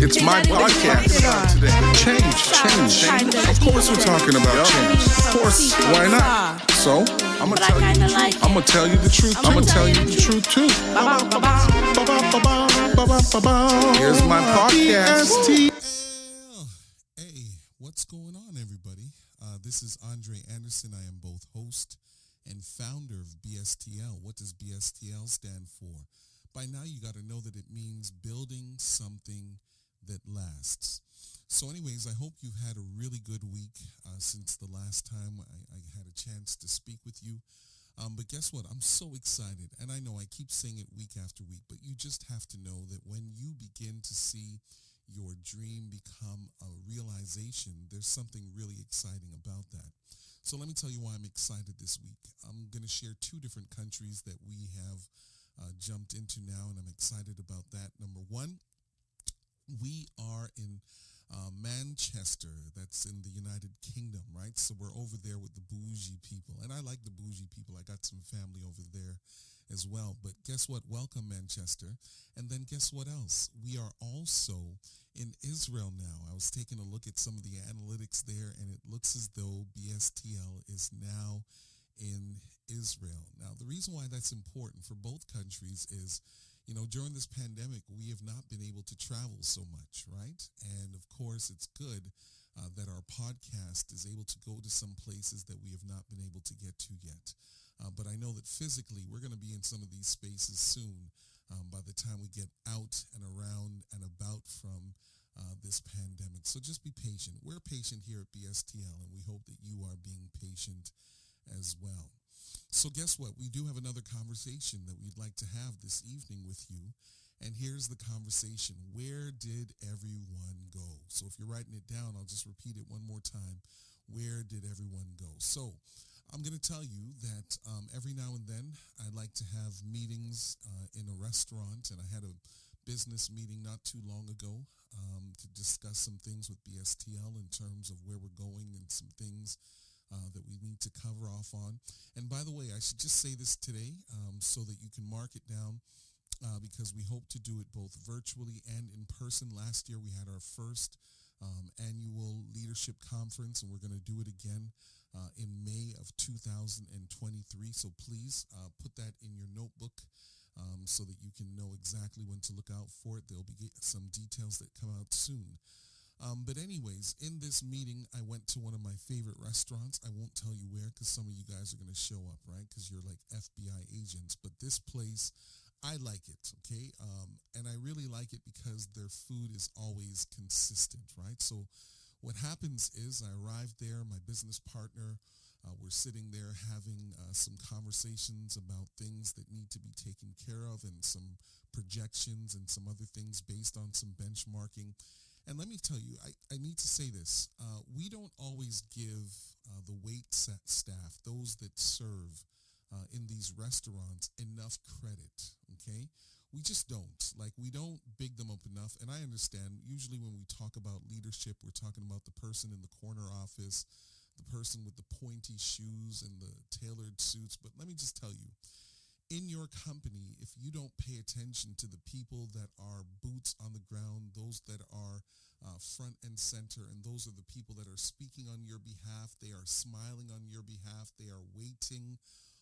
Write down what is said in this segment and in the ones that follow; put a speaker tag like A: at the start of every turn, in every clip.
A: It's my podcast today. Change. Of course we're talking about change. Of course, why not? So, I'm gonna tell you the truth. I'm gonna tell you the truth. I'm gonna tell you the truth too. Here's my podcast.
B: Hey, what's going on, everybody? This is Andre Anderson. I am both host and founder of BSTL. What does BSTL stand for? By now, you got to know that it means building something that lasts. So anyways, I hope you've had a really good week since the last time I had a chance to speak with you. But guess what? I'm so excited. And I know I keep saying it week after week, but you just have to know that when you begin to see your dream become a realization, there's something really exciting about that. So let me tell you why I'm excited this week. I'm going to share 2 different countries that we have jumped into now, and I'm excited about that. Number 1, we are in Manchester. That's in the United Kingdom, right? So we're over there with the bougie people, and I like the bougie people. I got some family over there as well. But guess what? Welcome, Manchester. And then guess what else? We are also in Israel now. I was taking a look at some of the analytics there, and it looks as though BSTL is now in Israel. Now, the reason why that's important for both countries is, you know, during this pandemic, we have not been able to travel so much, right? And of course, it's good that our podcast is able to go to some places that we have not been able to get to yet. But I know that physically, we're going to be in some of these spaces soon by the time we get out and around and about from this pandemic. So just be patient. We're patient here at BSTL, and we hope that you are being patient as well. So guess what? We do have another conversation that we'd like to have this evening with you. And here's the conversation. Where did everyone go? So if you're writing it down, I'll just repeat it one more time. Where did everyone go? So I'm going to tell you that every now and then I like to have meetings in a restaurant. And I had a business meeting not too long ago to discuss some things with BSTL in terms of where we're going and some things that we need to cover off on. And by the way, I should just say this today so that you can mark it down because we hope to do it both virtually and in person. Last year we had our first annual leadership conference, and we're going to do it again in May of 2023. So please put that in your notebook so that you can know exactly when to look out for it. There'll be some details that come out soon. But anyways, in this meeting, I went to one of my favorite restaurants. I won't tell you where because some of you guys are going to show up, right? Because you're like FBI agents. But this place, I like it, okay? And I really like it because their food is always consistent, right? So what happens is I arrived there, my business partner, we're sitting there having some conversations about things that need to be taken care of and some projections and some other things based on some benchmarking. And let me tell you, I need to say this. We don't always give the wait staff, those that serve in these restaurants, enough credit, okay? We just don't. Like, we don't big them up enough. And I understand, usually when we talk about leadership, we're talking about the person in the corner office, the person with the pointy shoes and the tailored suits. But let me just tell you, in your company, if you don't pay attention to the people that are boots on the ground, those that are front and center, and those are the people that are speaking on your behalf, they are smiling on your behalf, they are waiting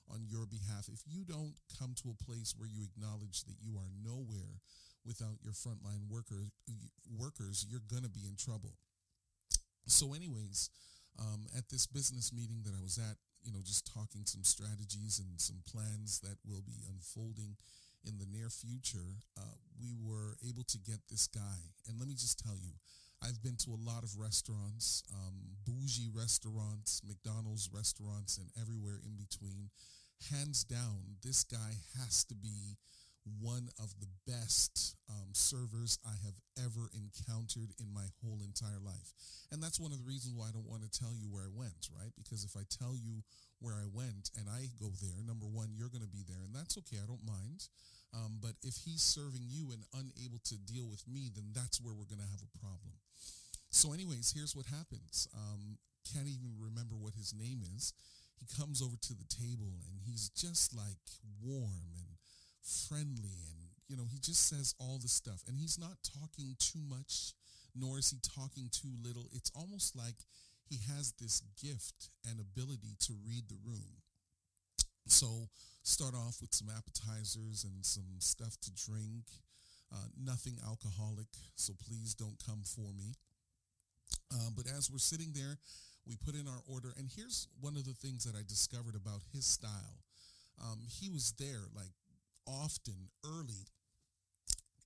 B: on your behalf. If you don't come to a place where you acknowledge that you are nowhere without your frontline workers, you're going to be in trouble. So anyways, at this business meeting that I was at, you know, just talking some strategies and some plans that will be unfolding in the near future, we were able to get this guy. And let me just tell you, I've been to a lot of restaurants, bougie restaurants, McDonald's restaurants, and everywhere in between. Hands down, this guy has to be one of the best servers I have ever encountered in my whole entire life. And that's one of the reasons why I don't want to tell you where I went, right? Because if I tell you where I went and I go there, number one, you're going to be there, and that's okay. I don't mind. But if he's serving you and unable to deal with me, then that's where we're going to have a problem. So anyways, here's what happens. Can't even remember what his name is. He comes over to the table and he's just like warm and friendly and he just says all the stuff, and he's not talking too much, nor is he talking too little. It's almost like he has this gift and ability to read the room. So start off with some appetizers and some stuff to drink, nothing alcoholic, so please don't come for me. But as we're sitting there, we put in our order, and here's one of the things that I discovered about his style. He was there like often early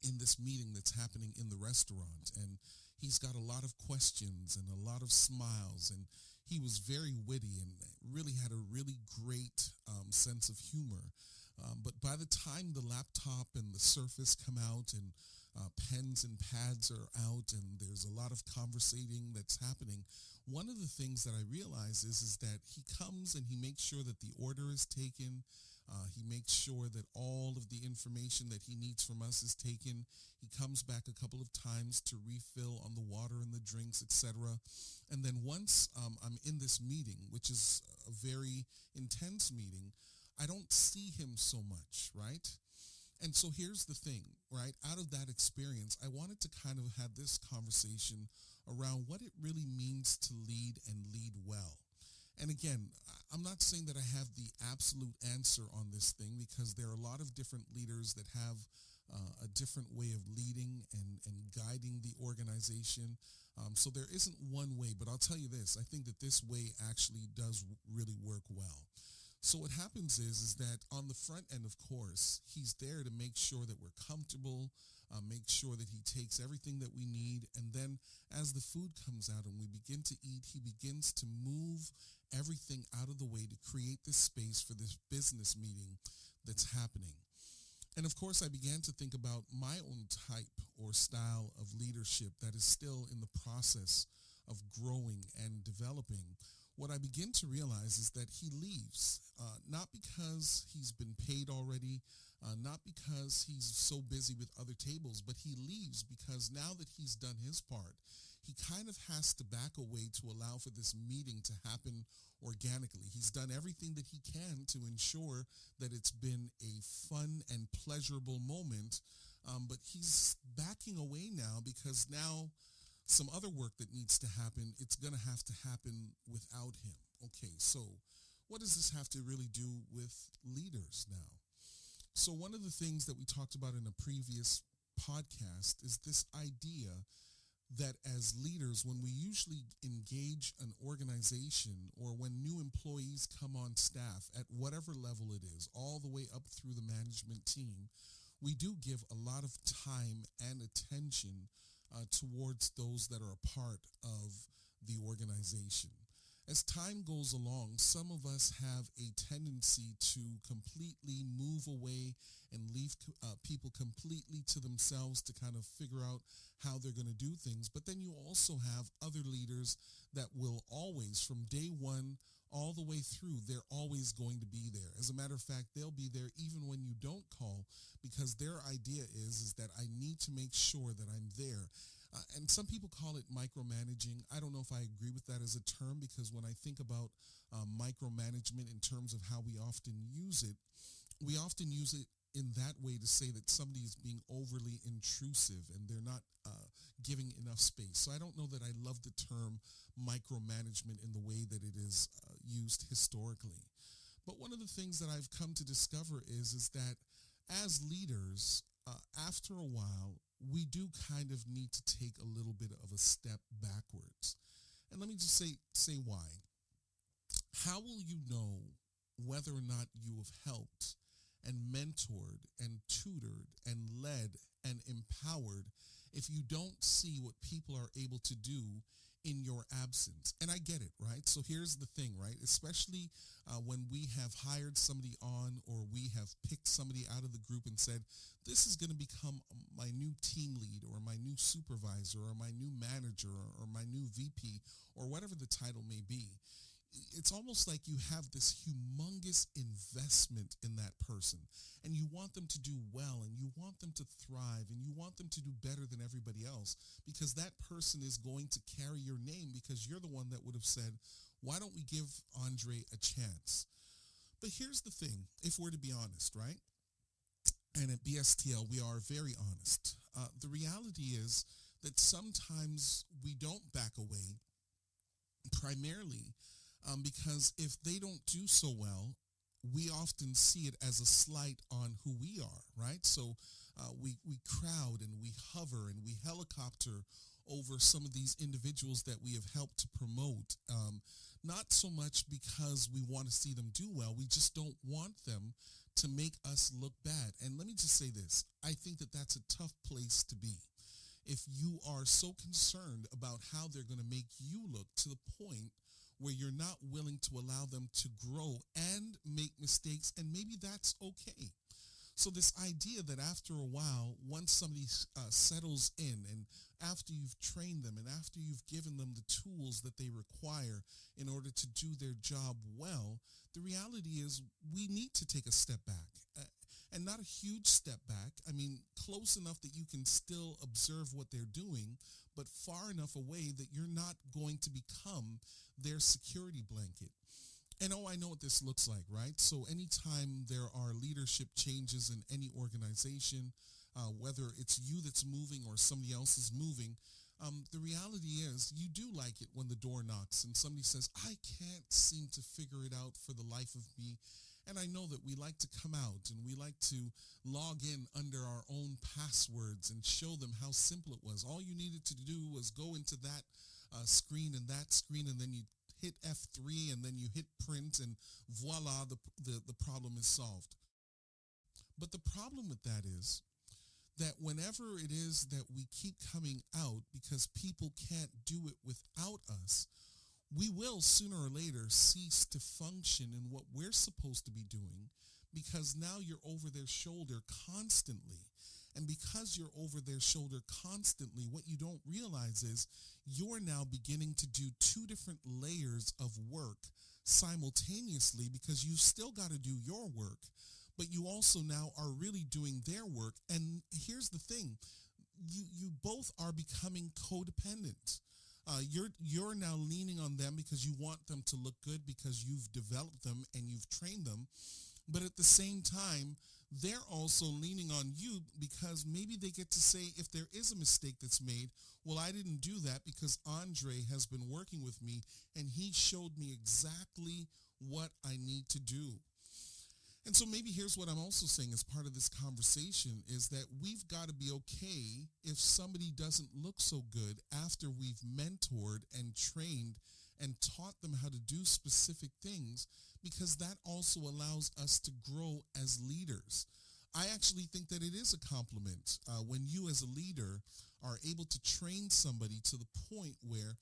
B: in this meeting that's happening in the restaurant, and he's got a lot of questions and a lot of smiles, and he was very witty and really had a really great sense of humor. But by the time the laptop and the Surface come out and pens and pads are out and there's a lot of conversating that's happening, one of the things that I realize is that he comes and he makes sure that the order is taken. He makes sure that all of the information that he needs from us is taken. He comes back a couple of times to refill on the water and the drinks, etc. And then once I'm in this meeting, which is a very intense meeting, I don't see him so much, right? And so here's the thing, right? Out of that experience, I wanted to kind of have this conversation around what it really means to lead and lead well. And again, I'm not saying that I have the absolute answer on this thing, because there are a lot of different leaders that have a different way of leading and guiding the organization. So there isn't one way, but I'll tell you this, I think that this way actually does really work well. So what happens is that on the front end, of course, he's there to make sure that we're comfortable, make sure that he takes everything that we need. And then as the food comes out and we begin to eat, he begins to move everything out of the way to create this space for this business meeting that's happening. And of course, I began to think about my own type or style of leadership that is still in the process of growing and developing. What I begin to realize is that he leaves, not because he's been paid already, not because he's so busy with other tables, but he leaves because now that he's done his part, he kind of has to back away to allow for this meeting to happen organically. He's done everything that he can to ensure that it's been a fun and pleasurable moment, but he's backing away now because now some other work that needs to happen, it's going to have to happen without him. Okay, so what does this have to really do with leaders now? So one of the things that we talked about in a previous podcast is this idea that as leaders, when we usually engage an organization or when new employees come on staff at whatever level it is, all the way up through the management team, we do give a lot of time and attention towards those that are a part of the organization. As time goes along, some of us have a tendency to completely move away and leave people completely to themselves to kind of figure out how they're going to do things. But then you also have other leaders that will always, from day one all the way through, they're always going to be there. As a matter of fact, they'll be there even when you don't call, because their idea is that I need to make sure that I'm there. And some people call it micromanaging. I don't know if I agree with that as a term, because when I think about micromanagement in terms of how we often use it, we often use it in that way to say that somebody is being overly intrusive and they're not giving enough space. So I don't know that I love the term micromanagement in the way that it is used historically. But one of the things that I've come to discover is that as leaders, after a while, we do kind of need to take a little bit of a step backwards. And let me just say why. How will you know whether or not you have helped and mentored and tutored and led and empowered if you don't see what people are able to do in your absence? And I get it, right? So here's the thing, right? Especially when we have hired somebody on, or we have picked somebody out of the group and said, this is going to become my new team lead or my new supervisor or my new manager or my new VP or whatever the title may be. It's almost like you have this humongous investment in that person, and you want them to do well, and you want them to thrive, and you want them to do better than everybody else, because that person is going to carry your name, because you're the one that would have said, why don't we give Andre a chance? But here's the thing, if we're to be honest, right? And at BSTL, we are very honest. The reality is that sometimes we don't back away, primarily because if they don't do so well, we often see it as a slight on who we are, right? So we crowd and we hover and we helicopter over some of these individuals that we have helped to promote, not so much because we want to see them do well. We just don't want them to make us look bad. And let me just say this. I think that that's a tough place to be. If you are so concerned about how they're going to make you look to the point where you're not willing to allow them to grow and make mistakes, and maybe that's okay. So this idea that after a while, once somebody settles in and after you've trained them and after you've given them the tools that they require in order to do their job well, the reality is we need to take a step back. And not a huge step back. I mean, close enough that you can still observe what they're doing, but far enough away that you're not going to become their security blanket. And I know what this looks like, right? So anytime there are leadership changes in any organization, whether it's you that's moving or somebody else is moving, the reality is you do like it when the door knocks and somebody says, I can't seem to figure it out for the life of me. And I know that we like to come out and we like to log in under our own passwords and show them how simple it was. All you needed to do was go into that screen, and then you hit F3 and then you hit print, and voila, the problem is solved. But the problem with that is that whenever it is that we keep coming out because people can't do it without us, we will sooner or later cease to function in what we're supposed to be doing, because now you're over their shoulder constantly. And because you're over their shoulder constantly, what you don't realize is you're now beginning to do two different layers of work simultaneously, because you've still got to do your work, but you also now are really doing their work. And here's the thing, you both are becoming codependent. You're now leaning on them because you want them to look good, because you've developed them and you've trained them. But at the same time, they're also leaning on you because maybe they get to say, if there is a mistake that's made, well, I didn't do that because Andre has been working with me and he showed me exactly what I need to do. And so maybe here's what I'm also saying as part of this conversation is that we've got to be okay if somebody doesn't look so good after we've mentored and trained and taught them how to do specific things, because that also allows us to grow as leaders. I actually think that it is a compliment when you as a leader are able to train somebody to the point where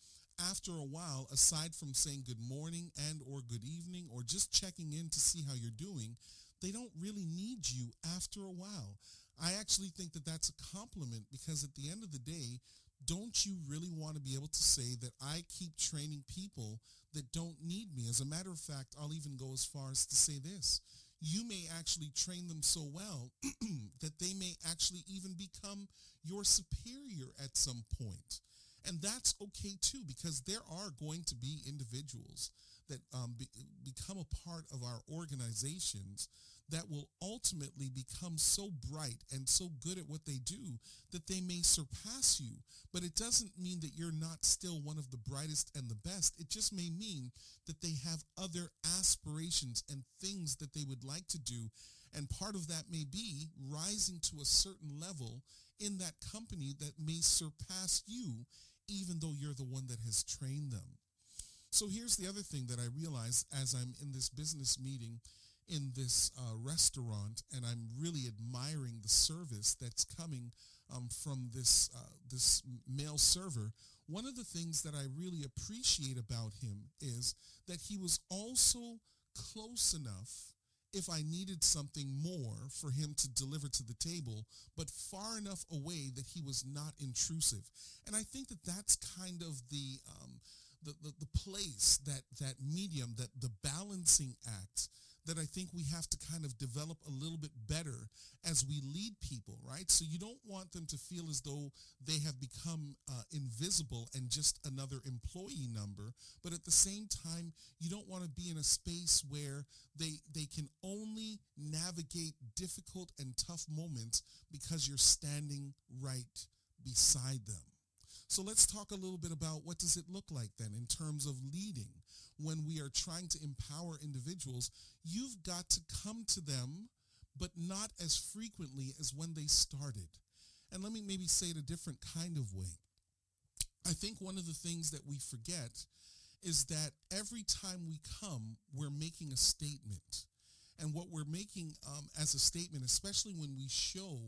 B: after a while, aside from saying good morning and or good evening or just checking in to see how you're doing, they don't really need you after a while. I actually think that that's a compliment, because at the end of the day, don't you really want to be able to say that I keep training people that don't need me? As a matter of fact, I'll even go as far as to say this. You may actually train them so well that they may actually even become your superior at some point. And that's okay too, because there are going to be individuals that become a part of our organizations that will ultimately become so bright and so good at what they do that they may surpass you. But it doesn't mean that you're not still one of the brightest and the best. It just may mean that they have other aspirations and things that they would like to do. And part of that may be rising to a certain level in that company that may surpass you, even though you're the one that has trained them. So here's the other thing that I realized as I'm in this business meeting in this restaurant, and I'm really admiring the service that's coming from this male server. One of the things that I really appreciate about him is that he was also close enough if I needed something more for him to deliver to the table, but far enough away that he was not intrusive. And I think that that's kind of the place, that medium, that the balancing act that I think we have to kind of develop a little bit better as we lead people, right? So you don't want them to feel as though they have become invisible and just another employee number, but at the same time, you don't want to be in a space where they can only navigate difficult and tough moments because you're standing right beside them. So let's talk a little bit about what does it look like then in terms of leading. When we are trying to empower individuals, you've got to come to them, but not as frequently as when they started. And let me maybe say it a different kind of way. I think one of the things that we forget is that every time we come, we're making a statement. And what we're making as a statement, especially when we show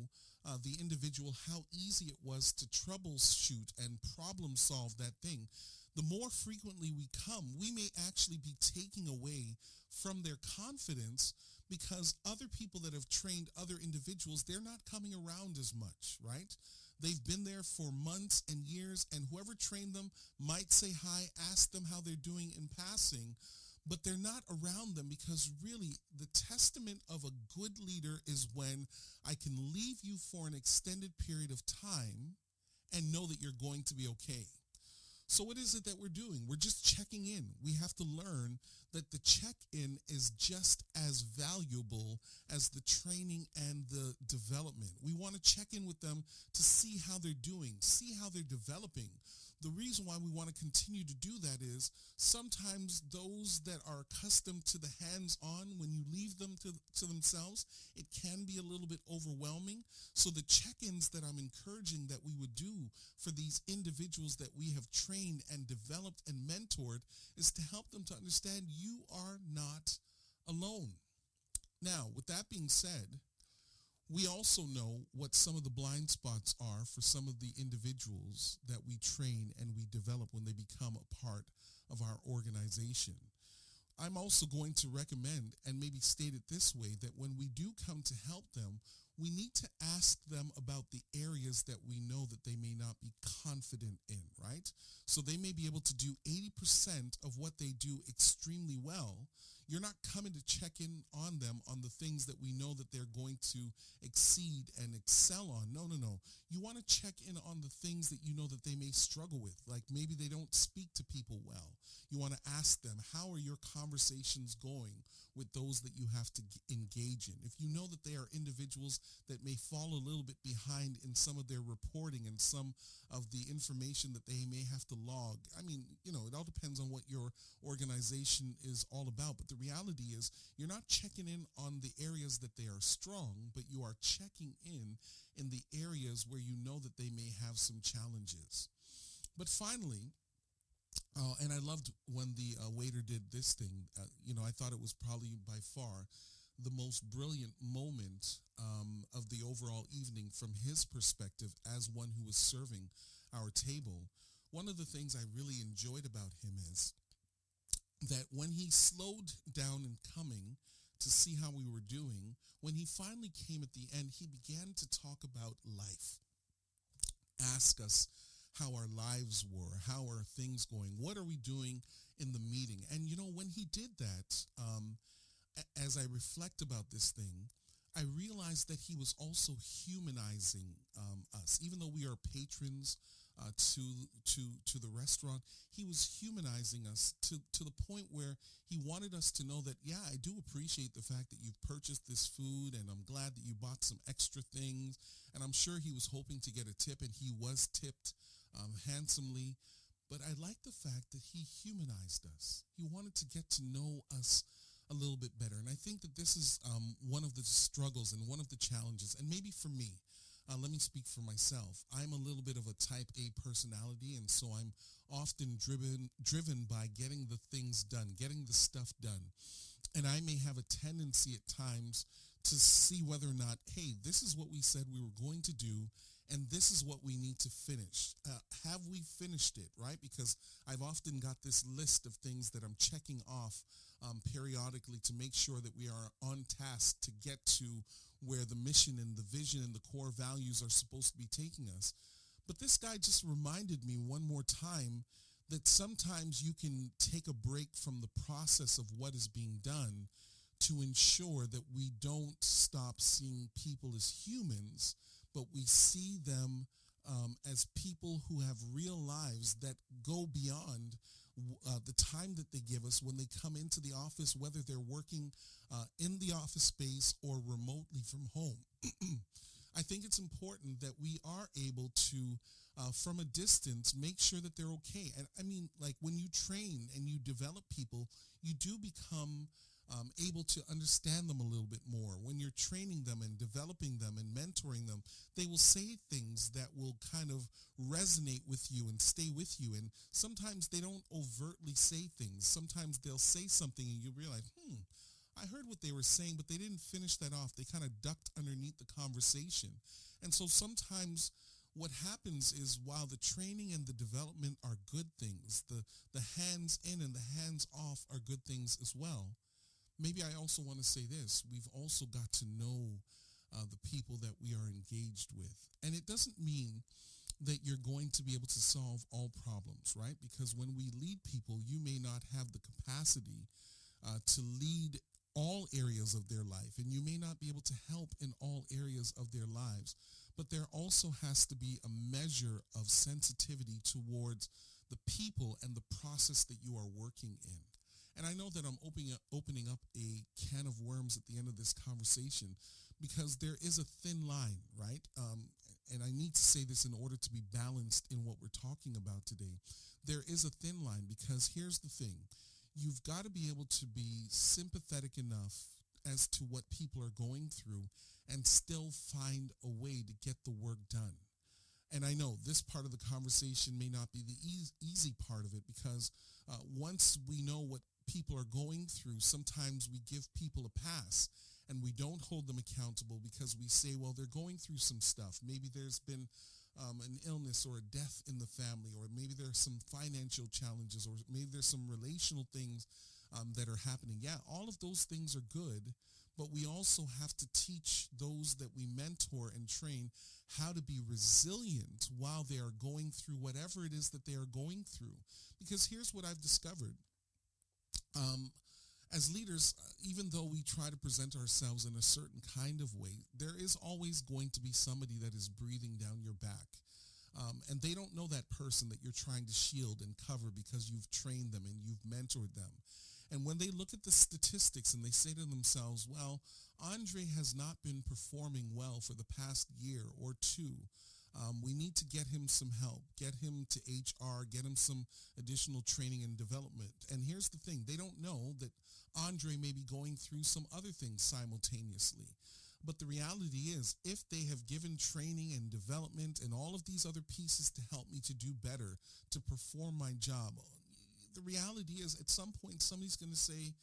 B: the individual how easy it was to troubleshoot and problem solve that thing, the more frequently we come, we may actually be taking away from their confidence because other people that have trained other individuals, they're not coming around as much, right? They've been there for months and years, and whoever trained them might say hi, ask them how they're doing in passing, but they're not around them because really the testament of a good leader is when I can leave you for an extended period of time and know that you're going to be okay. So what is it that we're doing? We're just checking in. We have to learn that the check-in is just as valuable as the training and the development. We want to check in with them to see how they're doing, see how they're developing. The reason why we want to continue to do that is sometimes those that are accustomed to the hands-on, when you leave them to themselves, it can be a little bit overwhelming. So the check-ins that I'm encouraging that we would do for these individuals that we have trained and developed and mentored is to help them to understand you are not alone. Now, with that being said, we also know what some of the blind spots are for some of the individuals that we train and we develop when they become a part of our organization. I'm also going to recommend and maybe state it this way, that when we do come to help them, we need to ask them about the areas that we know that they may not be confident in, right? So they may be able to do 80% of what they do extremely well. You're not coming to check in on them on the things that we know that they're going to exceed and excel on. No. You want to check in on the things that you know that they may struggle with, like maybe they don't speak to people well. You want to ask them, how are your conversations going with those that you have to engage in? If you know that they are individuals that may fall a little bit behind in some of their reporting and some of the information that they may have to log. I mean, it all depends on what your organization is all about. But the reality is you're not checking in on the areas that they are strong, but you are checking in the areas where you know that they may have some challenges. But finally, and I loved when the waiter did this thing. I thought it was probably by far the most brilliant moment of the overall evening from his perspective as one who was serving our table. One of the things I really enjoyed about him is that when he slowed down in coming to see how we were doing, when he finally came at the end, he began to talk about life. Ask us how our lives were, how are things going, what are we doing in the meeting? And when he did that, as I reflect about this thing, I realized that he was also humanizing us. Even though we are patrons to the restaurant, he was humanizing us to the point where he wanted us to know that, yeah, I do appreciate the fact that you've purchased this food, and I'm glad that you bought some extra things. And I'm sure he was hoping to get a tip, and he was tipped handsomely. But I like the fact that he humanized us. He wanted to get to know us a little bit better. And I think that this is one of the struggles and one of the challenges. And maybe for me, let me speak for myself. I'm a little bit of a type A personality, and so I'm often driven by getting the things done, getting the stuff done. And I may have a tendency at times to see whether or not, hey, this is what we said we were going to do, and this is what we need to finish. Have we finished it, right? Because I've often got this list of things that I'm checking off periodically to make sure that we are on task to get to where the mission and the vision and the core values are supposed to be taking us. But this guy just reminded me one more time that sometimes you can take a break from the process of what is being done to ensure that we don't stop seeing people as humans, but we see them as people who have real lives that go beyond the time that they give us when they come into the office, whether they're working in the office space or remotely from home. I think it's important that we are able to, from a distance, make sure that they're okay. And I mean, like when you train and you develop people, you do become able to understand them a little bit more. When you're training them and developing them and mentoring them, they will say things that will kind of resonate with you and stay with you. And sometimes they don't overtly say things. Sometimes they'll say something and you realize, I heard what they were saying, but they didn't finish that off. They kind of ducked underneath the conversation. And so sometimes what happens is while the training and the development are good things, the hands in and the hands off are good things as well. Maybe I also want to say this. We've also got to know the people that we are engaged with. And it doesn't mean that you're going to be able to solve all problems, right? Because when we lead people, you may not have the capacity to lead all areas of their life, and you may not be able to help in all areas of their lives. But there also has to be a measure of sensitivity towards the people and the process that you are working in. And I know that I'm opening up a can of worms at the end of this conversation because there is a thin line, right? And I need to say this in order to be balanced in what we're talking about today. There is a thin line because here's the thing. You've got to be able to be sympathetic enough as to what people are going through and still find a way to get the work done. And I know this part of the conversation may not be the easy part of it because once we know what people are going through, sometimes we give people a pass and we don't hold them accountable because we say, well, they're going through some stuff. Maybe there's been an illness or a death in the family, or maybe there's some financial challenges, or maybe there's some relational things that are happening. Yeah, all of those things are good, but we also have to teach those that we mentor and train how to be resilient while they are going through whatever it is that they are going through. Because here's what I've discovered. As leaders, even though we try to present ourselves in a certain kind of way, there is always going to be somebody that is breathing down your back. And they don't know that person that you're trying to shield and cover because you've trained them and you've mentored them. And when they look at the statistics and they say to themselves, well, Andre has not been performing well for the past year or two. We need to get him some help, get him to HR, get him some additional training and development. And here's the thing. They don't know that Andre may be going through some other things simultaneously. But the reality is, if they have given training and development and all of these other pieces to help me to do better, to perform my job, the reality is at some point somebody's going to say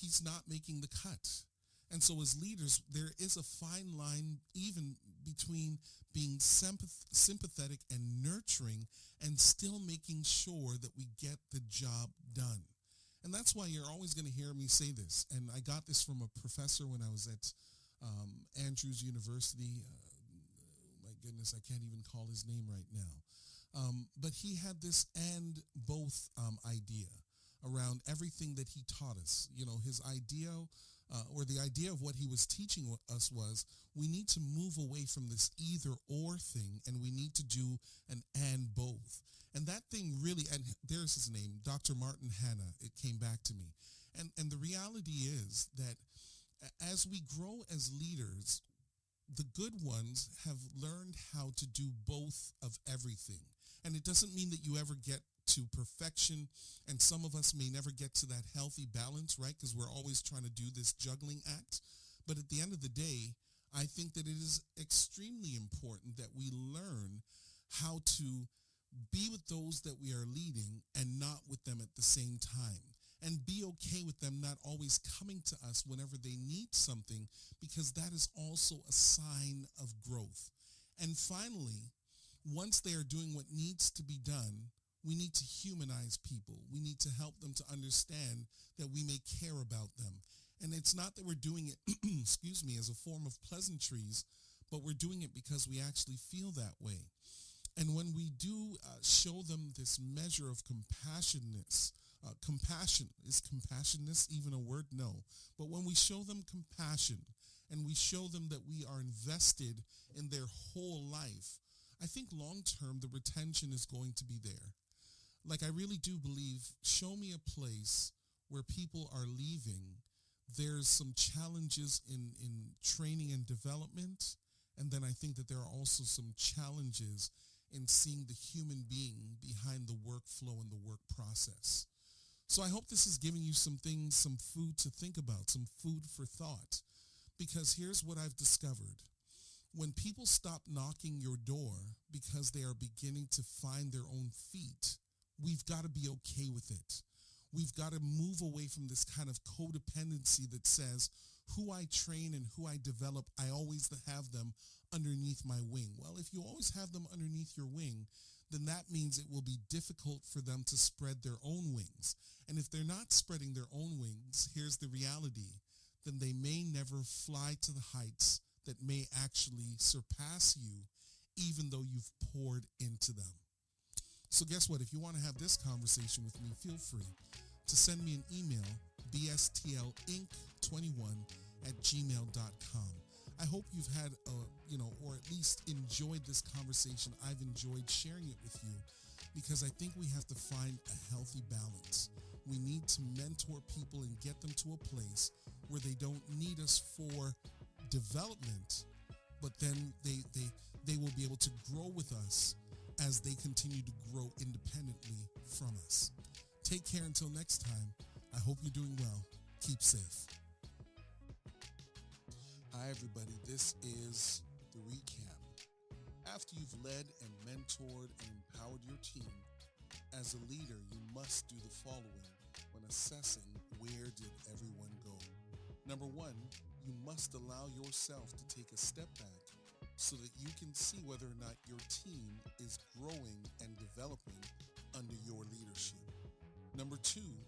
B: he's not making the cut. And so as leaders, there is a fine line even between being sympathetic and nurturing and still making sure that we get the job done. And that's why you're always going to hear me say this. And I got this from a professor when I was at Andrews University. My goodness, I can't even call his name right now. But he had this and both idea around everything that he taught us. You know, his idea or the idea of what he was teaching us was we need to move away from this either or thing and we need to do an and both. And that thing really, and there's his name, Dr. Martin Hanna, it came back to me. And the reality is that as we grow as leaders, the good ones have learned how to do both of everything. And it doesn't mean that you ever get to perfection, and some of us may never get to that healthy balance, right? Because we're always trying to do this juggling act. But at the end of the day, I think that it is extremely important that we learn how to be with those that we are leading and not with them at the same time. And be okay with them not always coming to us whenever they need something, because that is also a sign of growth. And finally, once they are doing what needs to be done, we need to humanize people. We need to help them to understand that we may care about them. And it's not that we're doing it, excuse me, as a form of pleasantries, but we're doing it because we actually feel that way. And when we do show them this measure of compassionate, Compassion. Is compassionless even a word? No. But when we show them compassion and we show them that we are invested in their whole life, I think long term the retention is going to be there. Like, I really do believe, show me a place where people are leaving. There's some challenges in training and development. And then I think that there are also some challenges in seeing the human being behind the workflow and the work process. So I hope this is giving you some things, some food to think about, some food for thought. Because here's what I've discovered. When people stop knocking your door because they are beginning to find their own feet, we've got to be okay with it. We've got to move away from this kind of codependency that says who I train and who I develop, I always have them underneath my wing. Well, if you always have them underneath your wing, then that means it will be difficult for them to spread their own wings. And if they're not spreading their own wings, here's the reality, then they may never fly to the heights that may actually surpass you, even though you've poured into them. So guess what? If you want to have this conversation with me, feel free to send me an email, bstlinc21@gmail.com. I hope you've had or at least enjoyed this conversation. I've enjoyed sharing it with you because I think we have to find a healthy balance. We need to mentor people and get them to a place where they don't need us for development, but then they will be able to grow with us as they continue to grow independently from us. Take care until next time. I hope you're doing well. Keep safe. Hi, everybody. This is the recap. After you've led and mentored and empowered your team, as a leader, you must do the following when assessing where did everyone go. Number one, you must allow yourself to take a step back so that you can see whether or not your team is growing and developing under your leadership. Number two,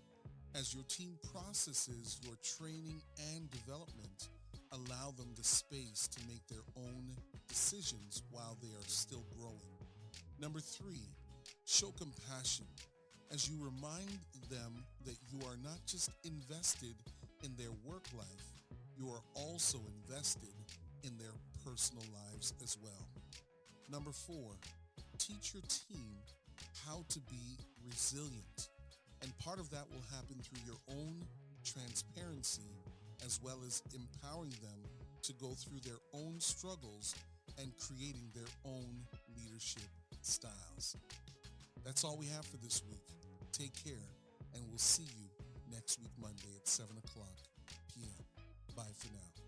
B: as your team processes your training and development, allow them the space to make their own decisions while they are still growing. Number three, show compassion as you remind them that you are not just invested in their work life, you are also invested in their personal lives as well. Number four, teach your team how to be resilient. And part of that will happen through your own transparency as well as empowering them to go through their own struggles and creating their own leadership styles. That's all we have for this week. Take care, and we'll see you next week, Monday at 7 o'clock p.m. Bye for now.